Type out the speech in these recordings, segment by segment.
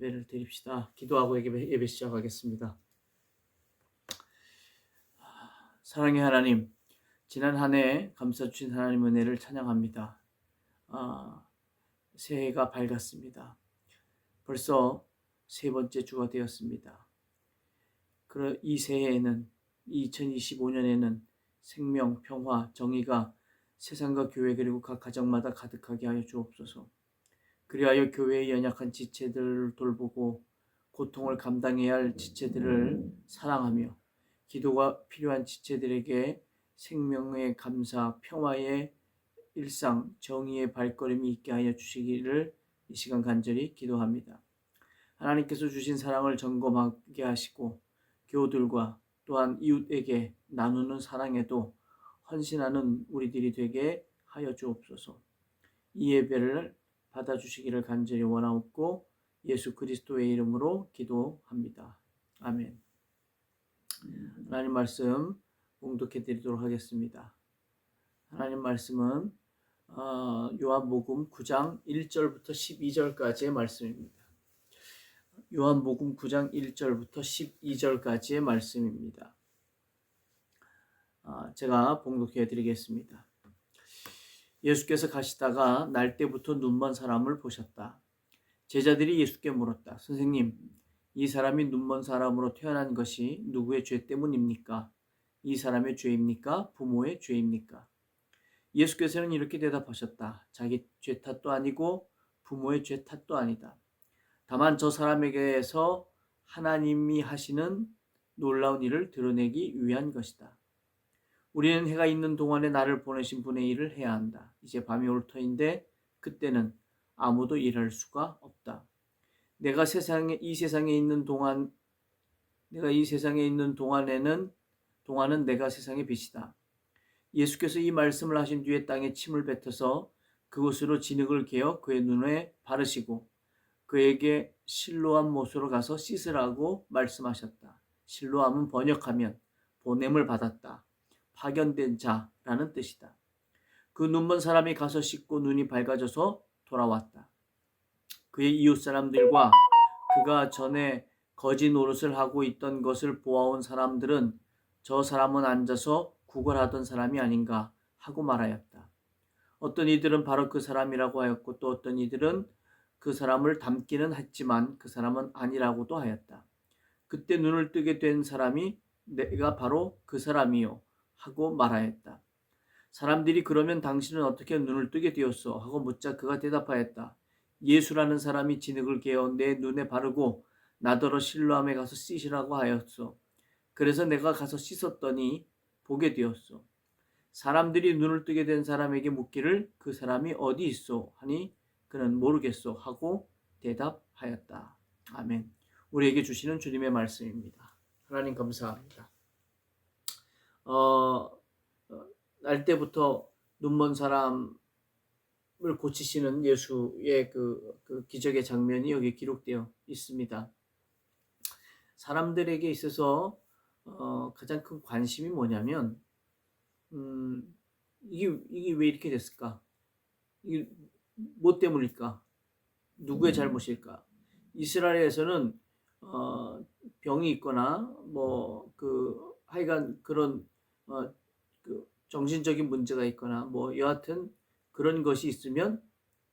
예배를 드립시다. 기도하고 예배 시작하겠습니다. 사랑의 하나님, 지난 한 해 감싸 주신 하나님 은혜를 찬양합니다. 새해가 밝았습니다. 벌써 세 번째 주가 되었습니다. 이 새해에는 2025년에는 생명, 평화, 정의가 세상과 교회 그리고 각 가정마다 가득하게 하여 주옵소서. 그리하여 교회의 연약한 지체들을 돌보고 고통을 감당해야 할 지체들을 사랑하며 기도가 필요한 지체들에게 생명의 감사, 평화의 일상, 정의의 발걸음이 있게 하여 주시기를 이 시간 간절히 기도합니다. 하나님께서 주신 사랑을 점검하게 하시고 교우들과 또한 이웃에게 나누는 사랑에도 헌신하는 우리들이 되게 하여 주옵소서. 이 예배를 받아주시기를 간절히 원하옵고 예수 그리스도의 이름으로 기도합니다. 아멘. 하나님 말씀 봉독해 드리도록 하겠습니다. 하나님 말씀은 요한복음 9장 1절부터 12절까지의 말씀입니다. 요한복음 9장 1절부터 12절까지의 말씀입니다. 제가 봉독해 드리겠습니다. 예수께서 가시다가 날때부터 눈먼 사람을 보셨다. 제자들이 예수께 물었다. 선생님, 이 사람이 눈먼 사람으로 태어난 것이 누구의 죄 때문입니까? 이 사람의 죄입니까? 부모의 죄입니까? 예수께서는 이렇게 대답하셨다. 자기 죄 탓도 아니고 부모의 죄 탓도 아니다. 다만 저 사람에게서 하나님이 하시는 놀라운 일을 드러내기 위한 것이다. 우리는 해가 있는 동안에 나를 보내신 분의 일을 해야 한다. 이제 밤이 올 터인데 그때는 아무도 일할 수가 없다. 내가 이 세상에 있는 동안은 내가 세상의 빛이다. 예수께서 이 말씀을 하신 뒤에 땅에 침을 뱉어서 그곳으로 진흙을 개어 그의 눈에 바르시고 그에게 실로암 못으로 가서 씻으라고 말씀하셨다. 실로암은 번역하면 보냄을 받았다. 파견된 자라는 뜻이다. 그 눈먼 사람이 가서 씻고 눈이 밝아져서 돌아왔다. 그의 이웃 사람들과 그가 전에 거지 노릇을 하고 있던 것을 보아온 사람들은 저 사람은 앉아서 구걸하던 사람이 아닌가 하고 말하였다. 어떤 이들은 바로 그 사람이라고 하였고 또 어떤 이들은 그 사람을 닮기는 했지만 그 사람은 아니라고도 하였다. 그때 눈을 뜨게 된 사람이 내가 바로 그 사람이요 하고 말하였다. 사람들이 그러면 당신은 어떻게 눈을 뜨게 되었소? 하고 묻자 그가 대답하였다. 예수라는 사람이 진흙을 개어 내 눈에 바르고 나더러 실로암에 가서 씻으라고 하였소. 그래서 내가 가서 씻었더니 보게 되었소. 사람들이 눈을 뜨게 된 사람에게 묻기를 그 사람이 어디 있소? 하니 그는 모르겠소 하고 대답하였다. 아멘. 우리에게 주시는 주님의 말씀입니다. 하나님 감사합니다. 날 때부터 눈먼 사람을 고치시는 예수의 그 기적의 장면이 여기 기록되어 있습니다. 사람들에게 있어서 가장 큰 관심이 뭐냐면 이게 왜 이렇게 됐을까? 이게 뭐 때문일까? 누구의 잘못일까? 이스라엘에서는 병이 있거나 하여간 그런 그 정신적인 문제가 있거나 여하튼 그런 것이 있으면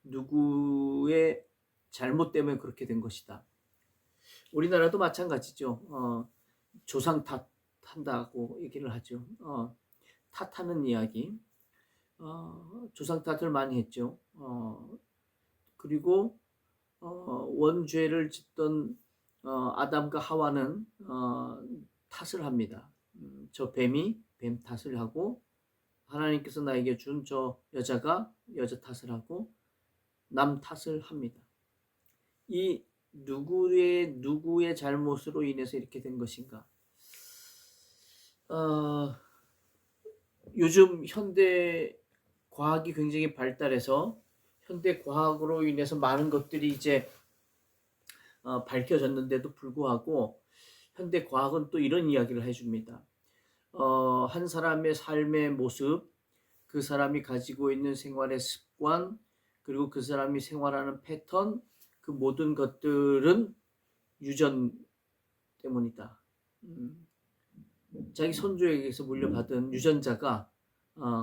누구의 잘못 때문에 그렇게 된 것이다. 우리나라도 마찬가지죠. 조상 탓한다고 얘기를 하죠. 탓하는 이야기. 조상 탓을 많이 했죠. 그리고 원죄를 짓던 아담과 하와는 탓을 합니다. 저 뱀 탓을 하고 하나님께서 나에게 준 저 여자가 여자 탓을 하고 남 탓을 합니다. 이 누구의 잘못으로 인해서 이렇게 된 것인가? 요즘 현대 과학이 굉장히 발달해서 현대 과학으로 인해서 많은 것들이 이제 밝혀졌는데도 불구하고 현대 과학은 또 이런 이야기를 해줍니다. 한 사람의 삶의 모습, 그 사람이 가지고 있는 생활의 습관, 그리고 그 사람이 생활하는 패턴, 그 모든 것들은 유전 때문이다. 자기 선조에게서 물려받은 유전자가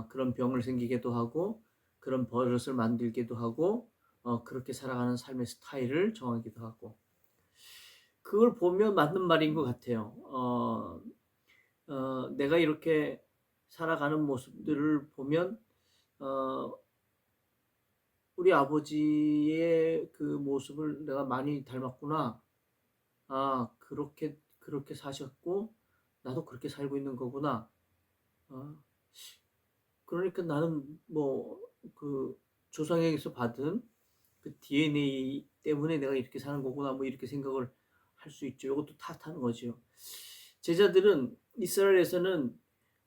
그런 병을 생기게도 하고 그런 버릇을 만들기도 하고 그렇게 살아가는 삶의 스타일을 정하기도 하고, 그걸 보면 맞는 말인 것 같아요. 내가 이렇게 살아가는 모습들을 보면 우리 아버지의 그 모습을 내가 많이 닮았구나. 그렇게 사셨고 나도 그렇게 살고 있는 거구나. 그러니까 나는 뭐 그 조상에게서 받은 그 DNA 때문에 내가 이렇게 사는 거구나, 뭐 이렇게 생각을 할 수 있죠. 이것도 탓하는 거죠. 제자들은 이스라엘에서는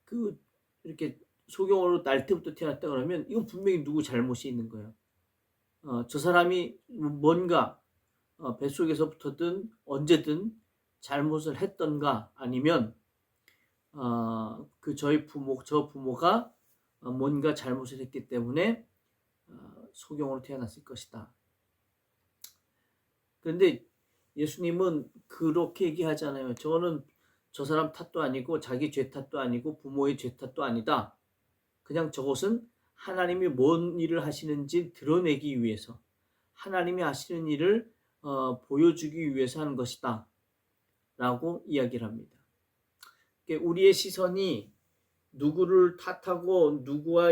그 이렇게 소경으로 날 때부터 태어났다 그러면 이건 분명히 누구 잘못이 있는 거예요. 저 사람이 뭔가 뱃속에서부터든 언제든 잘못을 했던가, 아니면 저 부모가 뭔가 잘못을 했기 때문에 소경으로 태어났을 것이다. 그런데 예수님은 그렇게 얘기하잖아요. 저거는 저 사람 탓도 아니고 자기 죄 탓도 아니고 부모의 죄 탓도 아니다. 그냥 저것은 하나님이 뭔 일을 하시는지 드러내기 위해서, 하나님이 하시는 일을 보여주기 위해서 하는 것이다 라고 이야기를 합니다. 우리의 시선이 누구를 탓하고 누구와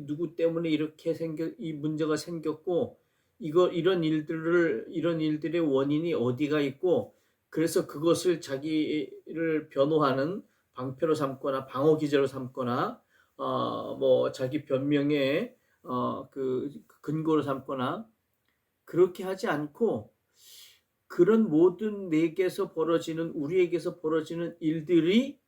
누구 때문에 이 문제가 생겼고 이런 일들의 원인이 어디가 있고, 그래서 그것을 자기를 변호하는 방패로 삼거나 방어 기제로 삼거나 뭐 자기 변명의 그 근거로 삼거나, 그렇게 하지 않고 그런 모든 우리에게서 벌어지는 일들이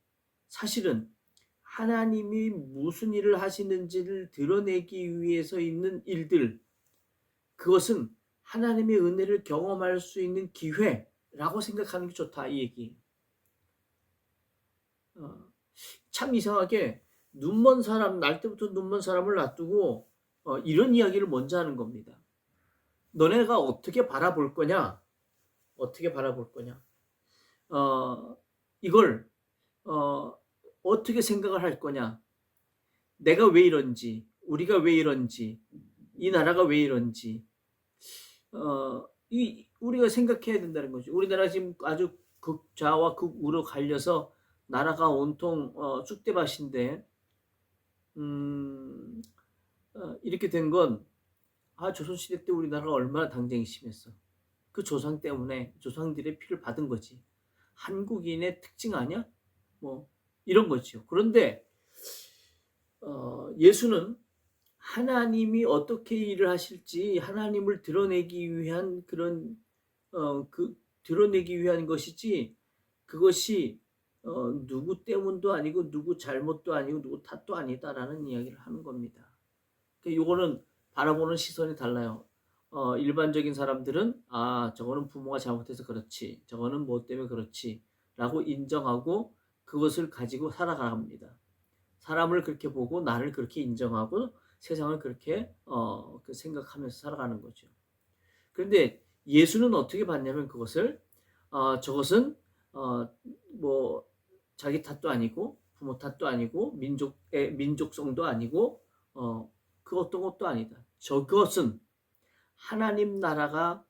사실은 하나님이 무슨 일을 하시는지를 드러내기 위해서 있는 일들, 그것은 하나님의 은혜를 경험할 수 있는 기회라고 생각하는 게 좋다, 이 얘기. 참 이상하게 날 때부터 눈먼 사람을 놔두고 이런 이야기를 먼저 하는 겁니다. 너네가 어떻게 바라볼 거냐? 이걸 어떻게 생각을 할 거냐? 내가 왜 이런지, 우리가 왜 이런지, 이 나라가 왜 이런지 우리가 생각해야 된다는 거죠. 우리나라 지금 아주 극좌와 극우로 갈려서 나라가 온통 쑥대밭인데 이렇게 된 건 조선시대 때 우리나라가 얼마나 당쟁이 심했어. 그 조상 때문에, 조상들의 피를 받은 거지. 한국인의 특징 아니야? 뭐 이런 거죠. 그런데 예수는 하나님이 어떻게 일을 하실지 하나님을 드러내기 위한 드러내기 위한 것이지, 그것이 누구 때문도 아니고 누구 잘못도 아니고 누구 탓도 아니다라는 이야기를 하는 겁니다. 이거는 바라보는 시선이 달라요. 일반적인 사람들은 저거는 부모가 잘못해서 그렇지, 저거는 뭐 때문에 그렇지 라고 인정하고 그것을 가지고 살아갑니다. 사람을 그렇게 보고 나를 그렇게 인정하고 세상을 그렇게 생각하면서 살아가는 거죠. 그런데 예수는 어떻게 봤냐면 그것을 저것은 뭐 자기 탓도 아니고 부모 탓도 아니고 민족성도 아니고 그 어떤 것도 아니다. 저것은 하나님 나라가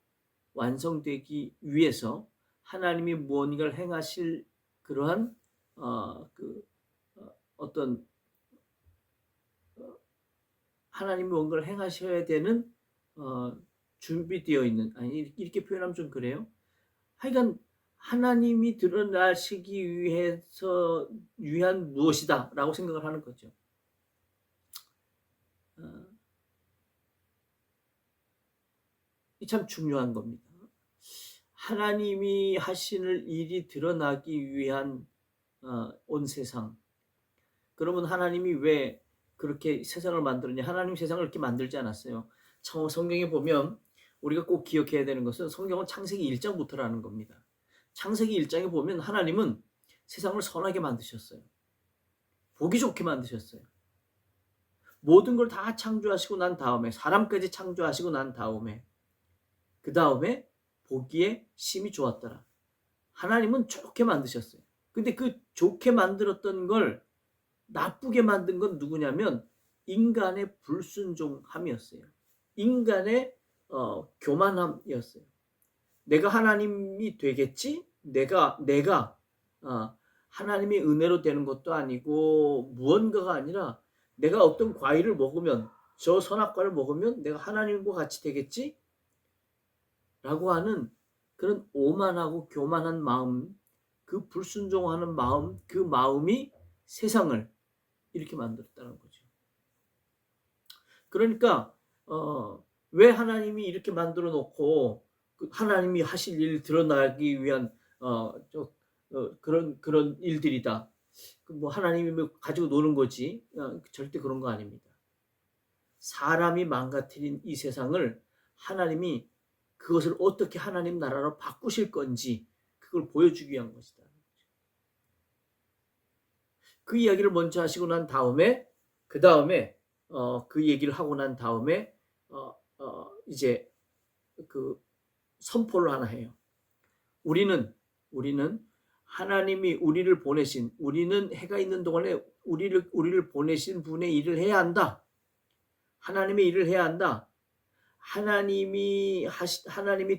완성되기 위해서 하나님이 무언가를 행하실 그러한 어떤 하나님이 뭔가를 행하셔야 되는 준비되어 있는, 이렇게 표현하면 좀 그래요. 하여간 하나님이 드러나시기 위한 무엇이다 라고 생각을 하는 거죠. 이 참 중요한 겁니다. 하나님이 하시는 일이 드러나기 위한 온 세상. 그러면 하나님이 왜 그렇게 세상을 만들었냐? 하나님 세상을 그렇게 만들지 않았어요. 성경에 보면 우리가 꼭 기억해야 되는 것은 성경은 창세기 1장부터라는 겁니다. 창세기 1장에 보면 하나님은 세상을 선하게 만드셨어요. 보기 좋게 만드셨어요. 모든 걸 다 창조하시고 난 다음에, 사람까지 창조하시고 난 다음에, 그 다음에 보기에 심히 좋았더라. 하나님은 좋게 만드셨어요. 근데 그 좋게 만들었던 걸 나쁘게 만든 건 누구냐면 인간의 불순종함이었어요. 인간의 교만함이었어요. 내가 하나님이 되겠지? 내가 하나님의 은혜로 되는 것도 아니고 무언가가 아니라 내가 어떤 과일을 먹으면, 저 선악과를 먹으면 내가 하나님과 같이 되겠지? 라고 하는 그런 오만하고 교만한 마음, 그 불순종하는 마음, 그 마음이 세상을 이렇게 만들었다는 거죠. 그러니까 왜 하나님이 이렇게 만들어 놓고 하나님이 하실 일 드러나기 위한 그런 일들이다. 뭐 하나님이 가지고 노는 거지. 절대 그런 거 아닙니다. 사람이 망가뜨린 이 세상을 하나님이 그것을 어떻게 하나님 나라로 바꾸실 건지 그걸 보여주기 위한 것이다. 그 이야기를 먼저 하시고 난 다음에 그 얘기를 하고 난 다음에 이제 그 선포를 하나 해요. 우리는 하나님이 우리를 보내신, 우리는 해가 있는 동안에 우리를 보내신 분의 일을 해야 한다. 하나님의 일을 해야 한다. 하나님이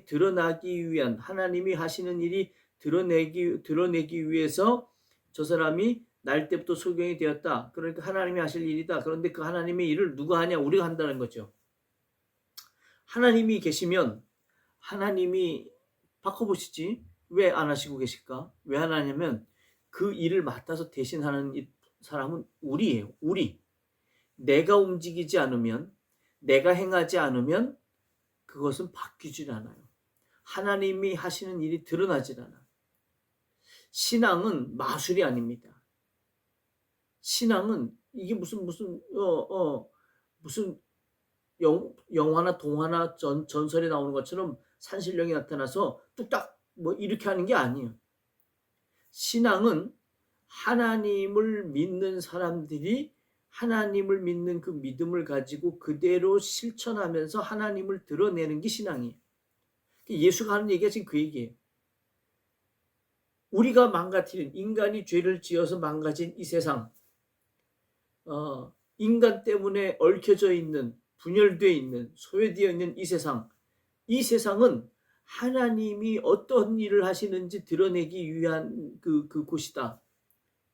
드러나기 위한, 하나님이 하시는 일이 드러내기 위해서 저 사람이 날 때부터 소경이 되었다. 그러니까 하나님이 하실 일이다. 그런데 그 하나님의 일을 누가 하냐? 우리가 한다는 거죠. 하나님이 계시면 하나님이 바꿔보시지. 왜 안 하시고 계실까? 왜 안 하냐면 그 일을 맡아서 대신하는 사람은 우리예요. 우리. 내가 움직이지 않으면, 내가 행하지 않으면 그것은 바뀌질 않아요. 하나님이 하시는 일이 드러나질 않아. 신앙은 마술이 아닙니다. 신앙은 이게 무슨 영화나 동화나 전설에 나오는 것처럼 산신령이 나타나서 뚝딱 뭐 이렇게 하는 게 아니에요. 신앙은 하나님을 믿는 사람들이 하나님을 믿는 그 믿음을 가지고 그대로 실천하면서 하나님을 드러내는 게 신앙이에요. 예수가 하는 얘기가 지금 그 얘기예요. 우리가 망가뜨린, 인간이 죄를 지어서 망가진 이 세상, 인간 때문에 얽혀져 있는, 분열되어 있는, 소외되어 있는 이 세상은 하나님이 어떤 일을 하시는지 드러내기 위한 그 곳이다.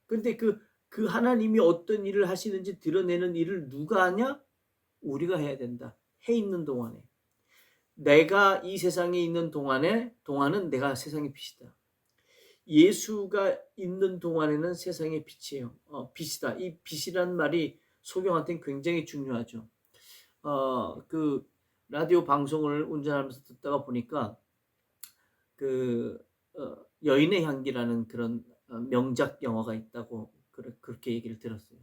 근데 그 하나님이 어떤 일을 하시는지 드러내는 일을 누가 하냐? 우리가 해야 된다. 해 있는 동안에. 내가 이 세상에 있는 동안은 내가 세상의 빛이다. 예수가 있는 동안에는 세상의 빛이에요. 빛이다. 이 빛이란 말이 소경한테는 굉장히 중요하죠. 그 라디오 방송을 운전하면서 듣다가 보니까 여인의 향기라는 그런 명작 영화가 있다고 그렇게 얘기를 들었어요.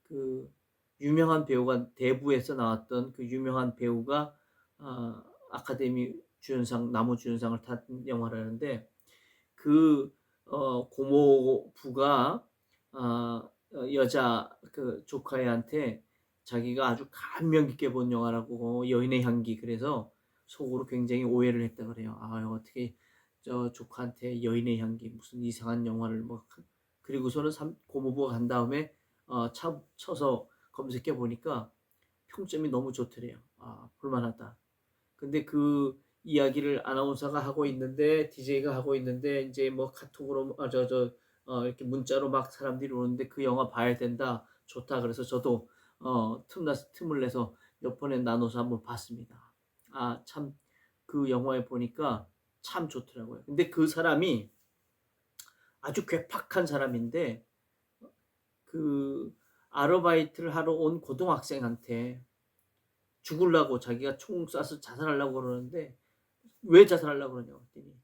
그 유명한 배우가, 대부에서 나왔던 그 유명한 배우가 아카데미 주연상, 나무주연상을 탄 영화라는데 그 고모부가 여자 그 조카애한테 자기가 아주 감명 깊게 본 영화라고, 여인의 향기. 그래서 속으로 굉장히 오해를 했다 그래요. 어떻게 저 조카한테 여인의 향기, 무슨 이상한 영화를 뭐. 그리고서는 고모부가 간 다음에 쳐서 검색해 보니까 평점이 너무 좋더래요. 볼만하다. 근데 그 이야기를 아나운서가 하고 있는데, DJ가 하고 있는데, 이제 뭐 카톡으로 이렇게 문자로 막 사람들이 오는데 그 영화 봐야 된다, 좋다. 그래서 저도 틈을 내서 몇 번에 나눠서 한번 봤습니다. 참 그 영화에 보니까 참 좋더라고요. 근데 그 사람이 아주 괴팍한 사람인데 그 아르바이트를 하러 온 고등학생한테 죽으려고, 자기가 총 쏴서 자살하려고 그러는데 왜 자살하려고 그러냐고 했더니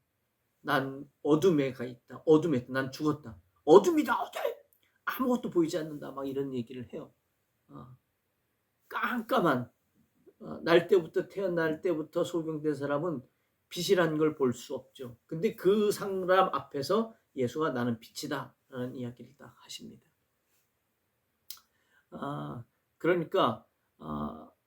난 어둠에 가 있다. 난 죽었다. 어둠이다. 어둠. 아무것도 보이지 않는다. 막 이런 얘기를 해요. 깜깜한 태어날 때부터 소경된 사람은 빛이라는 걸 볼 수 없죠. 근데 그 사람 앞에서 예수가 나는 빛이다 라는 이야기를 딱 하십니다. 그러니까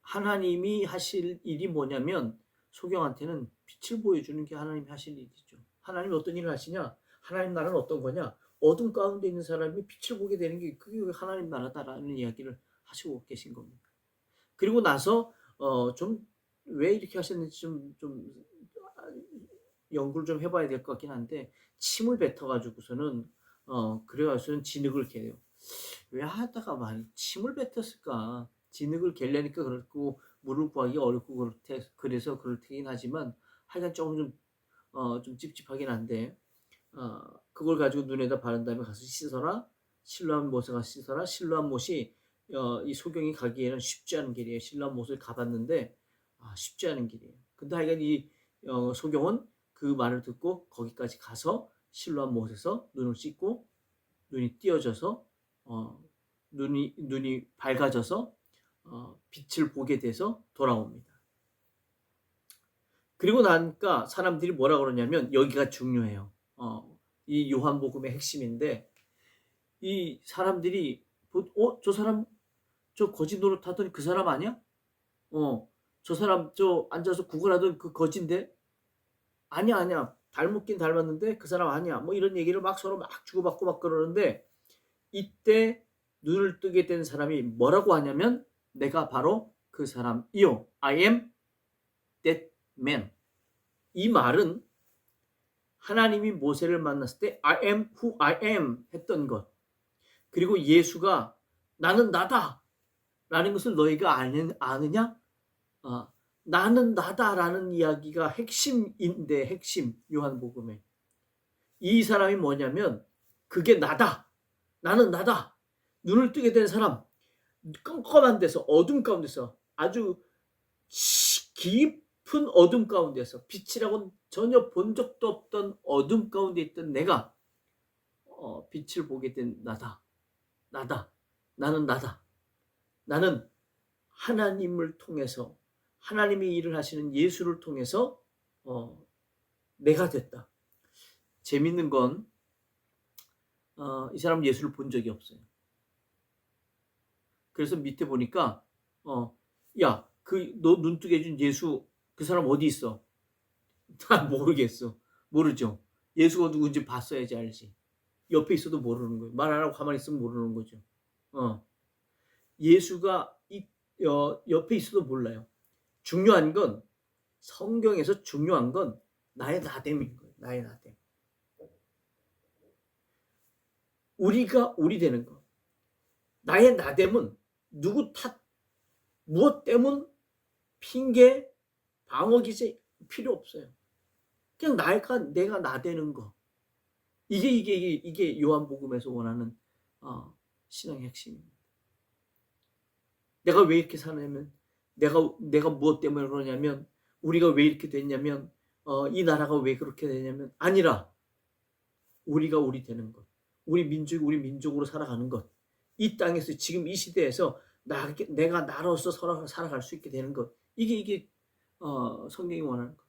하나님이 하실 일이 뭐냐면 소경한테는 빛을 보여주는 게 하나님이 하신 일이죠. 하나님이 어떤 일을 하시냐? 하나님 나라는 어떤 거냐? 어둠 가운데 있는 사람이 빛을 보게 되는 게 그게 하나님 나라다라는 이야기를 하시고 계신 겁니다. 그리고 나서 좀 왜 이렇게 하셨는지 좀 연구를 좀 해봐야 될 것 같긴 한데, 침을 뱉어가지고서는 그래가지고는 진흙을 개요. 왜 하다가 말 침을 뱉었을까? 진흙을 개려니까 그렇고 물을 구하기 어렵고 그래서 그럴 테긴 하지만 하여간 조금 좀 찝찝하긴 한데, 그걸 가지고 눈에다 바른 다음에 가서 씻어라. 실로암 못에 가서 씻어라. 실로암 못이 이 소경이 가기에는 쉽지 않은 길이에요. 실로암 못을 가봤는데 쉽지 않은 길이에요. 근데 하여간 이 소경은 그 말을 듣고 거기까지 가서 실로암 못에서 눈을 씻고 눈이 띄어져서 눈이 밝아져서 빛을 보게 돼서 돌아옵니다. 그리고 나니까 사람들이 뭐라 그러냐면, 여기가 중요해요. 이 요한복음의 핵심인데, 이 사람들이 저 사람 저 거지 노릇하던 그 사람 아니야? 저 사람 저 앉아서 구걸하던 그 거지인데? 아니야. 닮았긴 닮았는데 그 사람 아니야. 뭐 이런 얘기를 막 서로 막 주고받고 막 그러는데, 이때 눈을 뜨게 된 사람이 뭐라고 하냐면, 내가 바로 그 사람이요. I am that man. 이 말은 하나님이 모세를 만났을 때 I am who I am 했던 것, 그리고 예수가 나는 나다 라는 것을 너희가 아느냐? 나는 나다라는 이야기가 핵심인데, 핵심 요한복음에 이 사람이 뭐냐면 그게 나다. 나는 나다. 눈을 뜨게 된 사람, 깜깜한 데서 어둠 가운데서 아주 깊은 어둠 가운데서 빛이라고는 전혀 본 적도 없던 어둠 가운데 있던 내가 빛을 보게 된 나다. 나는 나다. 나는 하나님을 통해서, 하나님이 일을 하시는 예수를 통해서 내가 됐다. 재밌는 건 이 사람 예수를 본 적이 없어요. 그래서 밑에 보니까 야, 그 너 눈뜨게 해준 예수 그 사람 어디 있어? 나 모르겠어. 모르죠. 예수가 누군지 봤어야지 알지. 옆에 있어도 모르는 거예요. 말 안 하고 가만히 있으면 모르는 거죠. 예수가 옆에 있어도 몰라요. 중요한 건, 성경에서 중요한 건 나의 나됨인 거예요. 나의 나됨. 우리가 우리 되는 거. 나의 나됨은 누구 탓, 무엇 때문, 핑계, 방어 기제 필요 없어요. 그냥 내가 나되는 거. 이게 요한복음에서 원하는 신앙의 핵심입니다. 내가 왜 이렇게 사냐면, 내가 무엇 때문에 그러냐면, 우리가 왜 이렇게 됐냐면, 이 나라가 왜 그렇게 되냐면, 아니라 우리가 우리 되는 것, 우리 민족으로 살아가는 것, 이 땅에서 지금 이 시대에서 내가 나로서 살아갈 수 있게 되는 것, 이게 성경이 원하는 것.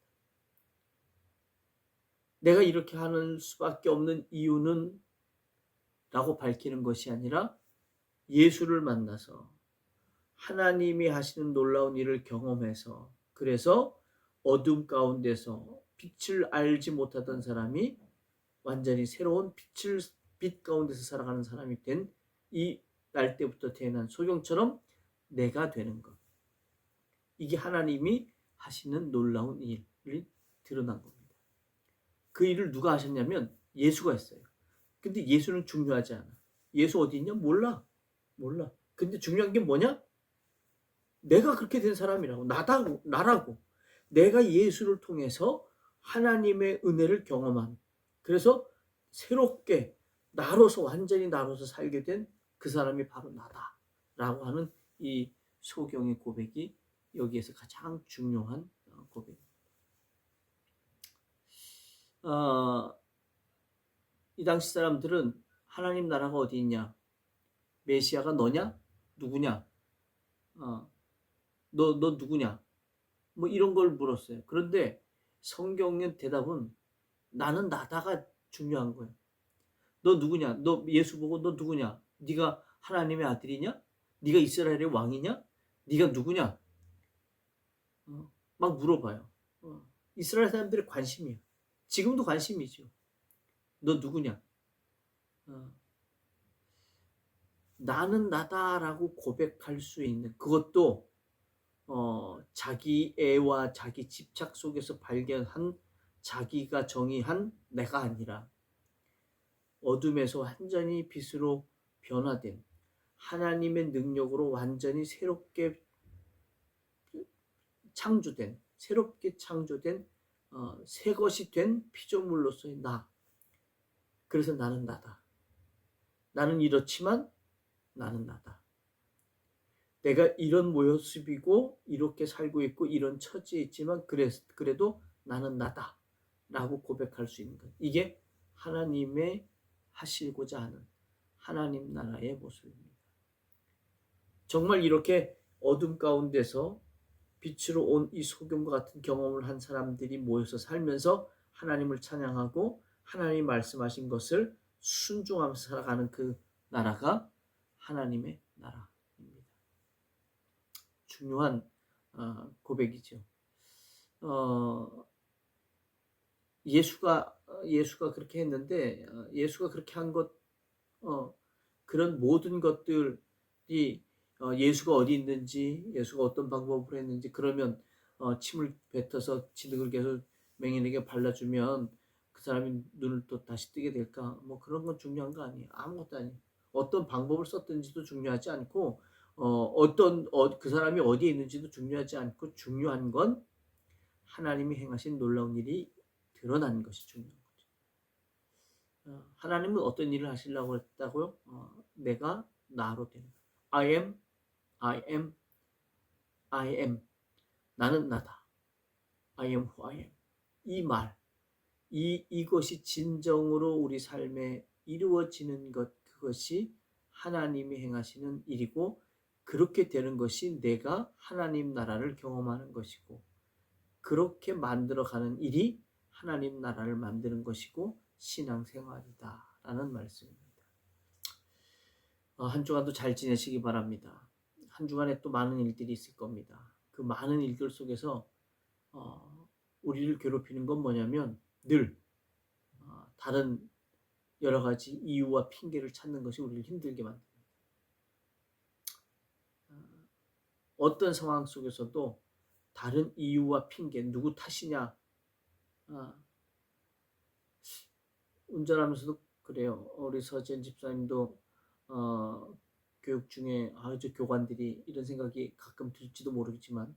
내가 이렇게 하는 수밖에 없는 이유는 라고 밝히는 것이 아니라, 예수를 만나서 하나님이 하시는 놀라운 일을 경험해서, 그래서 어둠 가운데서 빛을 알지 못하던 사람이 완전히 새로운 빛 가운데서 살아가는 사람이 된 이 날 때부터 태어난 소경처럼 내가 되는 것. 이게 하나님이 하시는 놀라운 일이 드러난 겁니다. 그 일을 누가 하셨냐면 예수가 했어요. 근데 예수는 중요하지 않아. 예수 어디 있냐? 몰라. 근데 중요한 게 뭐냐? 내가 그렇게 된 사람이라고. 나라고. 내가 예수를 통해서 하나님의 은혜를 경험한, 그래서 새롭게 완전히 나로서 살게 된 그 사람이 바로 나다라고 하는 이 소경의 고백이 여기에서 가장 중요한 고백입니다. 이 당시 사람들은 하나님 나라가 어디 있냐? 메시아가 너냐? 누구냐? 너 누구냐? 뭐 이런 걸 물었어요. 그런데 성경의 대답은 나는 나다가 중요한 거예요. 너 누구냐? 너 예수 보고 너 누구냐? 네가 하나님의 아들이냐? 네가 이스라엘의 왕이냐? 네가 누구냐? 막 물어봐요. 이스라엘 사람들의 관심이에요. 지금도 관심이죠. 너 누구냐? 나는 나다라고 고백할 수 있는, 그것도 자기 애와 자기 집착 속에서 발견한, 자기가 정의한 내가 아니라 어둠에서 완전히 빛으로 변화된, 하나님의 능력으로 완전히 새롭게 창조된 새 것이 된 피조물로서의 나. 그래서 나는 나다. 나는 이렇지만 나는 나다. 내가 이런 모습이고 이렇게 살고 있고 이런 처지에 있지만 그래도 나는 나다 라고 고백할 수 있는 것. 이게 하나님의 하시고자 하는 하나님 나라의 모습입니다. 정말 이렇게 어둠 가운데서 빛으로 온 이 소경과 같은 경험을 한 사람들이 모여서 살면서 하나님을 찬양하고 하나님이 말씀하신 것을 순종하면서 살아가는 그 나라가 하나님의 나라입니다. 중요한 고백이죠. 예수가 그렇게 했는데, 예수가 그렇게 한 것, 그런 모든 것들이 예수가 어디 있는지, 예수가 어떤 방법으로 했는지, 그러면 침을 뱉어서 진흙을 계속 맹인에게 발라주면 그 사람이 눈을 또 다시 뜨게 될까? 뭐 그런 건 중요한 거 아니에요. 아무것도 아니에요. 어떤 방법을 썼든지도 중요하지 않고, 그 사람이 어디에 있는지도 중요하지 않고, 중요한 건 하나님이 행하신 놀라운 일이 드러난 것이 중요한 거죠. 하나님은 어떤 일을 하시려고 했다고요? 내가 나로 되는 것. I am. 나는 나다. I am who I am. 이 말, 이것이 진정으로 우리 삶에 이루어지는 것, 그것이 하나님이 행하시는 일이고, 그렇게 되는 것이 내가 하나님 나라를 경험하는 것이고, 그렇게 만들어가는 일이 하나님 나라를 만드는 것이고 신앙생활이다 라는 말씀입니다. 한 주간도 잘 지내시기 바랍니다. 한 주간에 또 많은 일들이 있을 겁니다. 그 많은 일들 속에서 우리를 괴롭히는 건 뭐냐면 늘 다른 여러 가지 이유와 핑계를 찾는 것이 우리를 힘들게 만듭니다. 어떤 상황 속에서도 다른 이유와 핑계, 누구 탓이냐, 운전하면서도 그래요. 우리 서지현 집사님도 교육 중에 저 교관들이 이런 생각이 가끔 들지도 모르겠지만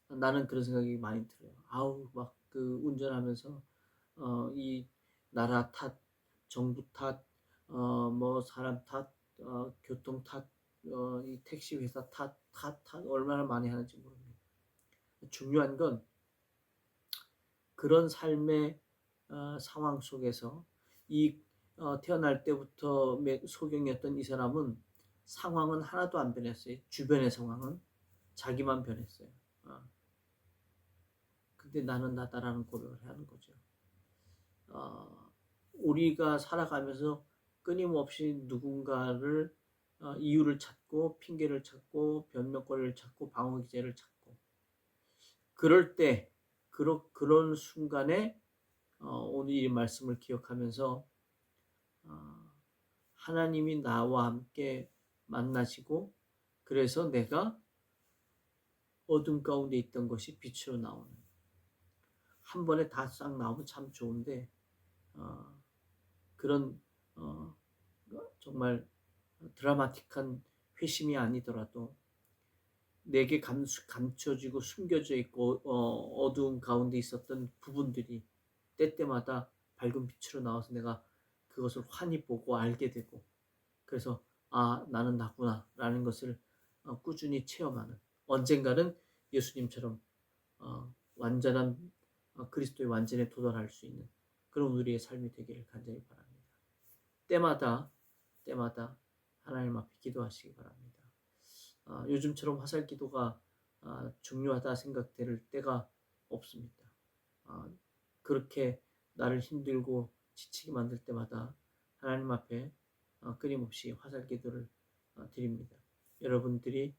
나는 그런 생각이 많이 들어요. 막 그 운전하면서 이 나라 탓, 정부 탓, 뭐 사람 탓, 교통 탓, 이 택시 회사 탓 얼마나 많이 하는지 모릅니다. 중요한 건 그런 삶의 상황 속에서 이 태어날 때부터 소경이었던 이 사람은 상황은 하나도 안 변했어요. 주변의 상황은 자기만 변했어요. 근데 나는 나다라는 고백을 하는 거죠. 우리가 살아가면서 끊임없이 누군가를 이유를 찾고 핑계를 찾고 변명거리를 찾고 방어기제를 찾고 그럴 때 그런 순간에 오늘 이 말씀을 기억하면서 하나님이 나와 함께 만나시고 그래서 내가 어둠 가운데 있던 것이 빛으로 나오는 한 번에 다 싹 나오면 참 좋은데 그런 정말 드라마틱한 회심이 아니더라도 내게 감춰지고 숨겨져 있고 어두운 가운데 있었던 부분들이 때때마다 밝은 빛으로 나와서 내가 그것을 환히 보고 알게 되고 그래서 나는 나구나 라는 것을 꾸준히 체험하는 언젠가는 예수님처럼 완전한 그리스도의 완전에 도달할 수 있는 그런 우리의 삶이 되기를 간절히 바랍니다. 때마다 하나님 앞에 기도하시기 바랍니다. 요즘처럼 화살 기도가 중요하다 생각될 때가 없습니다. 그렇게 나를 힘들고 지치게 만들 때마다 하나님 앞에 끊임없이 화살 기도를 드립니다. 여러분들이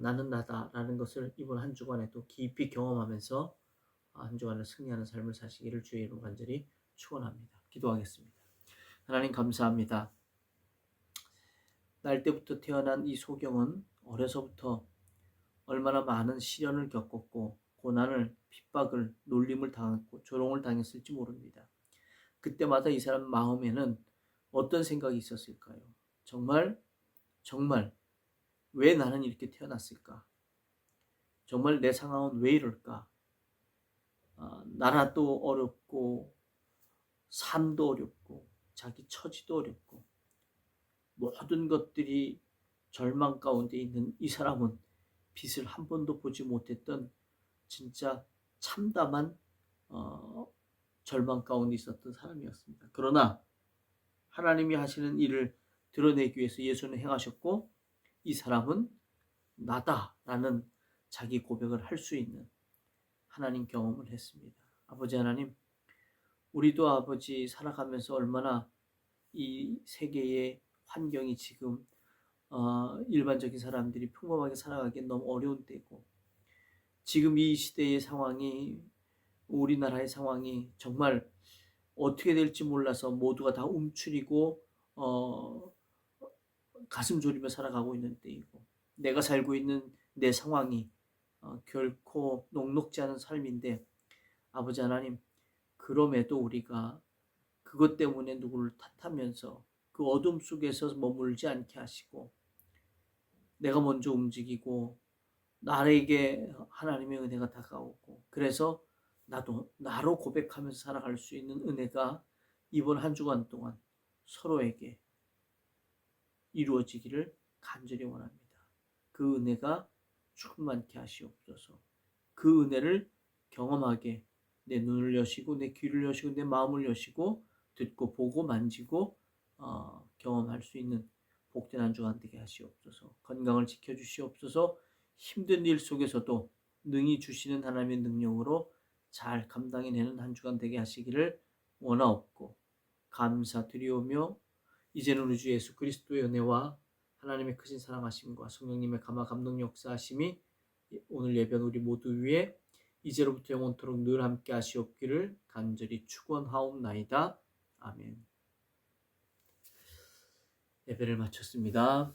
나는 나다라는 것을 이번 한 주간에도 깊이 경험하면서 한 주간을 승리하는 삶을 사시기를 주의 이름으로 간절히 축원합니다. 기도하겠습니다. 하나님 감사합니다. 날 때부터 태어난 이 소경은 어려서부터 얼마나 많은 시련을 겪었고 고난을, 핍박을, 놀림을 당했고 조롱을 당했을지 모릅니다. 그때마다 이 사람 마음에는 어떤 생각이 있었을까요? 정말 왜 나는 이렇게 태어났을까? 정말 내 상황은 왜 이럴까? 나라도 어렵고 삶도 어렵고 자기 처지도 어렵고 모든 것들이 절망 가운데 있는 이 사람은 빛을 한 번도 보지 못했던 진짜 참담한 절망 가운데 있었던 사람이었습니다. 그러나 하나님이 하시는 일을 드러내기 위해서 예수는 행하셨고 이 사람은 나다라는 자기 고백을 할 수 있는 하나님 경험을 했습니다. 아버지 하나님, 우리도 아버지 살아가면서 얼마나 이 세계의 환경이 지금 일반적인 사람들이 평범하게 살아가기엔 너무 어려운 때고 지금 이 시대의 상황이 우리나라의 상황이 정말 어떻게 될지 몰라서 모두가 다 움츠리고 가슴 졸이며 살아가고 있는 때이고 내가 살고 있는 내 상황이 결코 녹록지 않은 삶인데 아버지 하나님 그럼에도 우리가 그것 때문에 누구를 탓하면서 그 어둠 속에서 머물지 않게 하시고 내가 먼저 움직이고 나에게 하나님의 은혜가 다가오고 그래서 나도 나로 고백하면서 살아갈 수 있는 은혜가 이번 한 주간 동안 서로에게 이루어지기를 간절히 원합니다. 그 은혜가 충만케 하시옵소서. 그 은혜를 경험하게 내 눈을 여시고 내 귀를 여시고 내 마음을 여시고 듣고 보고 만지고 경험할 수 있는 복된 한 주간 되게 하시옵소서. 건강을 지켜주시옵소서. 힘든 일 속에서도 능히 주시는 하나님의 능력으로 잘 감당해내는 한 주간 되게 하시기를 원하옵고 감사드리오며 이제는 우리 주 예수 그리스도의 은혜와 하나님의 크신 사랑하심과 성령님의 감화 감동 역사하심이 오늘 예배는 우리 모두 위에 이제로부터 영원토록 늘 함께 하시옵기를 간절히 축원하옵나이다. 아멘. 예배를 마쳤습니다.